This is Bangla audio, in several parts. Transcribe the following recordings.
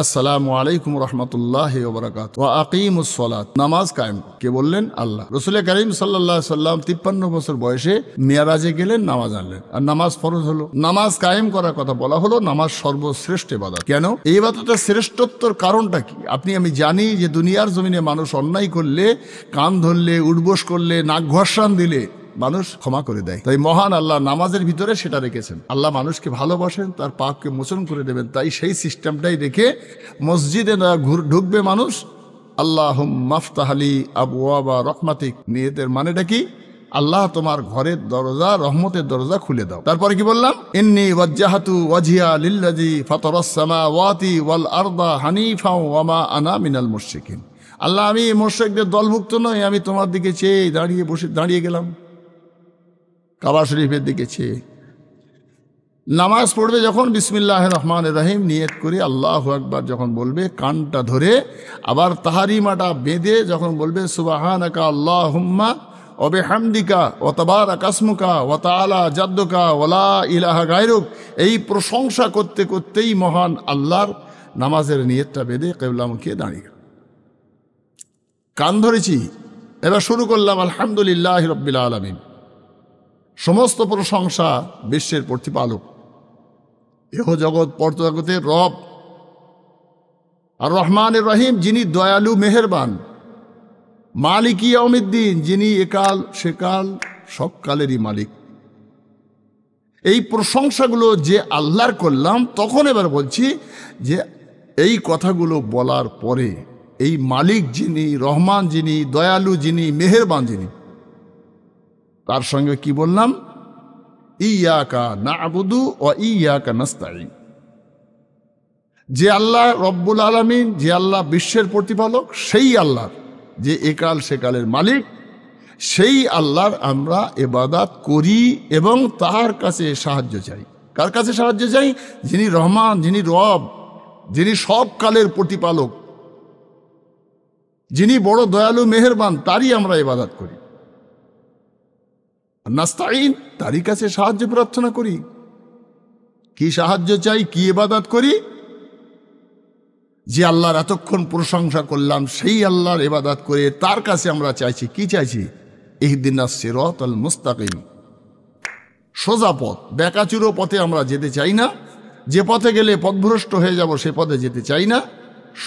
আসসালামু আলাইকুম রহমতুল্লাহি ওয়া বারাকাতুহু ওয়া আকিমুস সালাত। নামাজ কায়েম কে বললেন? আল্লাহ। রাসূল করিম সাল্লাল্লাহু আলাইহি সাল্লাম 53 বছর বয়সে মিরাজে গেলেন, নামাজ আনলেন, আর নামাজ ফরজ হলো। নামাজ কায়েম করার কথা বলা হলো। নামাজ সর্বশ্রেষ্ঠ ইবাদত। কেন এই ইবাদতের শ্রেষ্ঠত্বর কারণটা কি? আপনি আমি জানি যে দুনিয়ার জমিনে মানুষ অন্যায় করলে, কান ধরলে, উঠবোস করলে, নাক ঘর্ষণ দিলে মানুষ ক্ষমা করে দেয়। তাই মহান আল্লাহ নামাজের ভিতরে সেটা রেখেছেন। আল্লাহ মানুষকে ভালোবাসেন, তার পাপকে মোচন করে দেবেন। তাই সেই সিস্টেমটাই রেখে মসজিদে ঢুকবে মানুষ, আল্লাহুম্মা আফতাহ লি আবওয়াবা রাহমাতিক। নিয়তের মানেটা কি? আল্লাহ তোমার ঘরের দরজা, রহমতের দরজা খুলে দাও। তারপরে কি বললাম? ইন্নী ওয়াজ্জাহাতু ওয়াজহিয়া লিল্লাযী ফাতারাস সামাওয়াতি ওয়াল আরদা হানিফা ওয়া মা আনা মিনাল মুশরিকিন। আল্লাহ, আমি মুশরিকদের দলভুক্ত নই, আমি তোমার দিকে চেয়ে দাঁড়িয়ে গেলাম, কাবা শরীফের দিকে চেয়ে। নামাজ পড়বে যখন বিসমিল্লাহির রহমানির রহিম নিয়ত করে আল্লাহু আকবার যখন বলবে, কানটা ধরে আবার তাহারিমাটা বেঁধে যখন বলবে সুবহানাকা আল্লাহুম্মা ওয়া বিহামদিকা ওয়া তাবারাকা ইসমুকা ওয়া তাআলা জাদ্দুকা ওয়া লা ইলাহা গায়রুক, এই প্রশংসা করতে করতেই মহান আল্লাহর নামাজের নিয়তটা বেঁধে কিবলামুখে দাঁড়িয়ে গেল। কান ধরেছি, এবার শুরু করলাম আলহামদুলিল্লাহি রাব্বিল আলামিন। সমস্ত প্রশংসা বিশ্বের প্রতিপালক, এহ জগৎ পরজগতের রব আর রহমানির রহিম, যিনি দয়ালু মেহেরবান, মালিক ইয়াউমিদ্দিন, যিনি একাল সেকাল সব কালেরই মালিক। এই প্রশংসাগুলো যে আল্লাহর করলাম, তখন এবার বলছি যে এই কথাগুলো বলার পরে এই মালিক যিনি, রহমান যিনি, দয়ালু যিনি, মেহেরবান যিনি, তার সঙ্গে কি বললাম? ইয়্যাকা না'বুদু ওয়া ইয়্যাকা নাস্তাঈন। যে আল্লাহ রব্বুল আলামিন, যে আল্লাহ বিশ্বের প্রতিপালক, সেই আল্লাহ যে একাল সেকালের মালিক, সেই আল্লাহর আমরা ইবাদত করি এবং তার কাছে সাহায্য চাই। কার কাছে সাহায্য চাই? যিনি রহমান, যিনি রব, যিনি সব কালের প্রতিপালক, যিনি বড় দয়ালু মেহেরবান, তারই আমরা ইবাদত করি। নাস্তাঈন, তারই কাছে সাহায্য প্রার্থনা করি। কি সাহায্য চাই, কি ইবাদত করি? যে আল্লাহর এতক্ষণ প্রশংসা করলাম, সেই আল্লাহর ইবাদত করে তার কাছে আমরা চাইছি। কি চাইছি? ইহদিনাস সিরাতাল মুস্তাকিম, সোজা পথ। বেকাচুরো পথে আমরা যেতে চাই না। যে পথে গেলে পথভ্রষ্ট হয়ে যাব, সে পথে যেতে চাই না।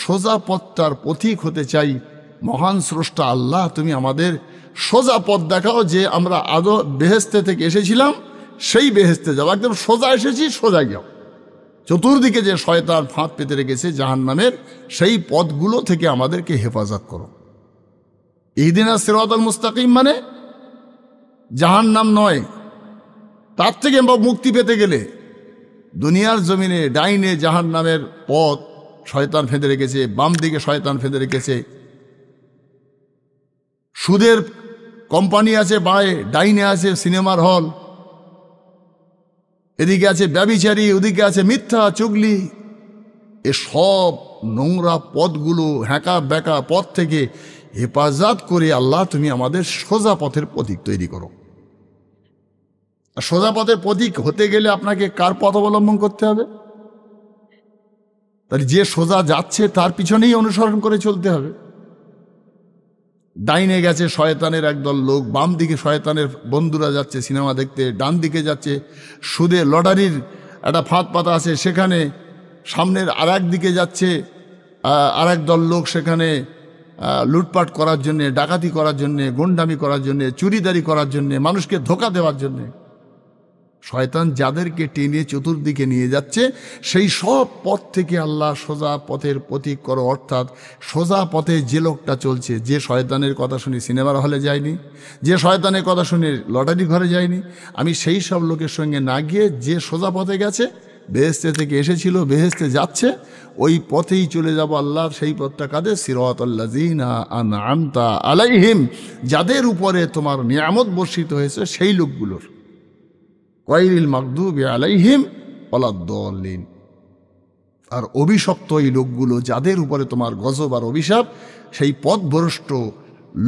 সোজা পথটার পথিক হতে চাই। মহান স্রষ্টা আল্লাহ, তুমি আমাদের সোজা পথ দেখাও, যে আমরা আদৌ বেহেশতে থেকে এসেছিলাম সেই বেহেশতে যাও। একদম সোজা এসেছি, সোজা যাও। চতুর্দিকে যে শয়তান ফাঁদ পেতে রেখেছে জাহান্নামের, সেই পথগুলো থেকে আমাদেরকে হেফাজত করো। ইহদিনাস সিরাতাল মুস্তাকিম মানে জাহান্নাম নয়। তার থেকে মুক্তি পেতে গেলে দুনিয়ার জমিনে ডাইনে জাহান্নামের পথ শয়তান ফেঁদে রেখেছে, বাম দিকে শয়তান ফেঁদে রেখেছে। সুদের কোম্পানি আছে বাঁয়ে, ডাইনে আছে সিনেমার হল, এদিকে আছে ব্যভিচারী, ওদিকে আছে মিথ্যা চুগলি। এসব নোংরা পথগুলো, হ্যাঁকা ব্যাকা পথ থেকে হেফাজত করে আল্লাহ তুমি আমাদের সোজা পথের প্রতীক তৈরি করো। সোজা পথের প্রতীক হতে গেলে আপনাকে কার পথ অবলম্বন করতে হবে? তাহলে যে সোজা যাচ্ছে তার পিছনেই অনুসরণ করে চলতে হবে। ডাইনে গেছে শয়তানের একদল লোক, বাম দিকে শয়তানের বন্ধুরা যাচ্ছে সিনেমা দেখতে, ডান দিকে যাচ্ছে সুদে লটারির একটা ফাঁদ পাতা আছে সেখানে, সামনের আর এক দিকে যাচ্ছে আর এক দল লোক, সেখানে লুটপাট করার জন্যে, ডাকাতি করার জন্যে, গুন্ডামি করার জন্যে, চুরিদারি করার জন্যে, মানুষকে ধোঁকা দেওয়ার জন্যে। শয়তান যাদেরকে টেনে চতুর্দিকে নিয়ে যাচ্ছে, সেই সব পথ থেকে আল্লাহ সোজা পথের প্রতীক করো। অর্থাৎ সোজা পথে যে লোকটা চলছে, যে শয়তানের কথা শুনি সিনেমার হলে যায়নি, যে শয়তানের কথা শুনে লটারি ঘরে যায়নি, আমি সেই সব লোকের সঙ্গে না গিয়ে যে সোজা পথে গেছে, বেহেশতে থেকে এসেছিল, বেহেশতে যাচ্ছে, ওই পথেই চলে যাব। আল্লাহ সেই পথটা কাদের? সিরাতাল্লাযীনা আনআমতা আলাইহিম, যাদের উপরে তোমার নিয়ামত বর্ষিত হয়েছে সেই লোকগুলোর। গায়রিল মাগদুবি আলাইহিম ওয়ালাদ-দাল্লিন, আর অভিশপ্ত এই লোকগুলো, যাদের উপরে তোমার গজব আর অভিশাপ, সেই পথভ্রষ্ট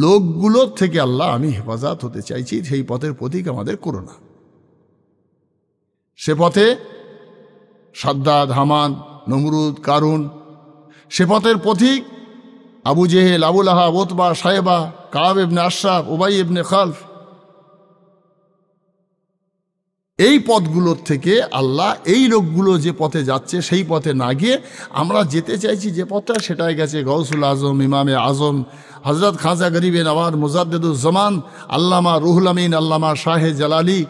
লোকগুলোর থেকে আল্লাহ আমি হেফাজত হতে চাইছি। সেই পথের প্রতীক আমাদের করো না। সে পথে সাদ্দাদ, হামান, নমরুদ, কারুন সে পথের পথিক আবু জেহেল, আবুল আহাব, উতবা, সায়েবা, কাব ইবনে আশরাফ, উবাই ইবনে খালফ। এই পথগুলোর থেকে আল্লাহ এই লোকগুলো যে পথে যাচ্ছে সেই পথে না গিয়ে আমরা যেতে চাইছি যে পথটা, সেটাই গেছে গৌসুল আজম, ইমামে আজম হজরত খাজা গরিবে নওয়াজ মুজাদ্দেদুজ্জামান আল্লামা রুহুল আমিন, আল্লামা শাহে জালালি,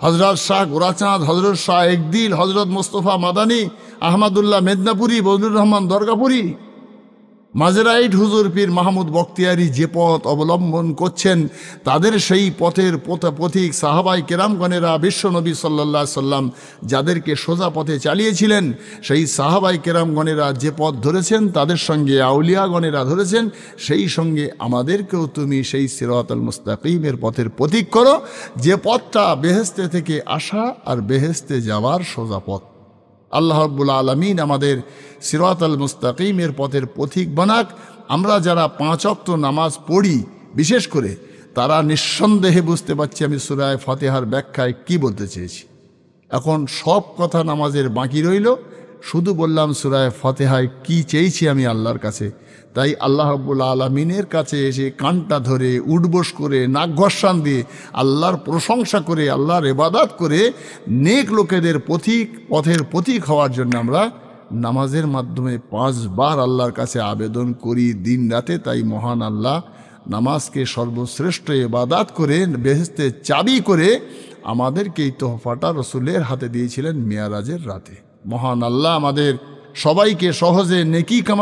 হজরত শাহ গোরাচাঁদ, হজরত শাহ একদিল, হজরত মোস্তফা মাদানী, আহমদুল্লাহ মেদনাপুরি, বজলুর রহমান দরগাপুরি, মাজরাইট হুজুর পীর মাহমুদ বখতিয়ারি যে পথ অবলম্বন করছেন, তাদের সেই পথের পথিক সাহাবাই কেরামগণেরা, বিশ্বনবী সাল্লাল্লাহু আলাইহি সাল্লাম যাদেরকে সোজা পথে চালিয়েছিলেন, সেই সাহাবাই কেরামগণেরা যে পথ ধরেছেন, তাদের সঙ্গে আউলিয়াগণেরা ধরেছেন, সেই সঙ্গে আমাদেরকেও তুমি সেই সিরাতাল মুস্তাকিমের পথের পথিক করো, যে পথটা বেহেশতে থেকে আসা আর বেহেশতে যাওয়ার সোজা পথ। আল্লাহ রাব্বুল আলামিন আমাদের সিরাতাল মুস্তাকিমের পথের পথিক বানাক। আমরা যারা 5 ওয়াক্ত নামাজ পড়ি বিশেষ করে, তারা নিঃসন্দেহে বুঝতে পারছি আমি সূরা ফাতিহার ব্যাখ্যায় কি বলতে চেয়েছি। এখন সব কথা নামাজের বাকি রইল, শুধু বললাম সূরা ফাতিহায় কি চেয়েছি আমি আল্লাহর কাছে। তাই আল্লাহ রাব্বুল আলামিনের কাছে এসে কানটা ধরে উঠবোস করে নাক ঘর্ষণ দিয়ে আল্লাহর প্রশংসা করে, আল্লাহর ইবাদত করে নেক লোকেদের পথের পথিক হওয়ার জন্য আমরা নামাজের মাধ্যমে 5 বার আল্লাহর কাছে আবেদন করি দিন রাতে। তাই মহান আল্লাহ নামাজকে সর্বশ্রেষ্ঠ ইবাদত করে বেহেশতের চাবি করে আমাদেরকে এই তোহফাটা রসুলের হাতে দিয়েছিলেন মেয়ারাজের রাতে। মহান আল্লাহ আমাদের সবাইকে সহজে নেকি কামা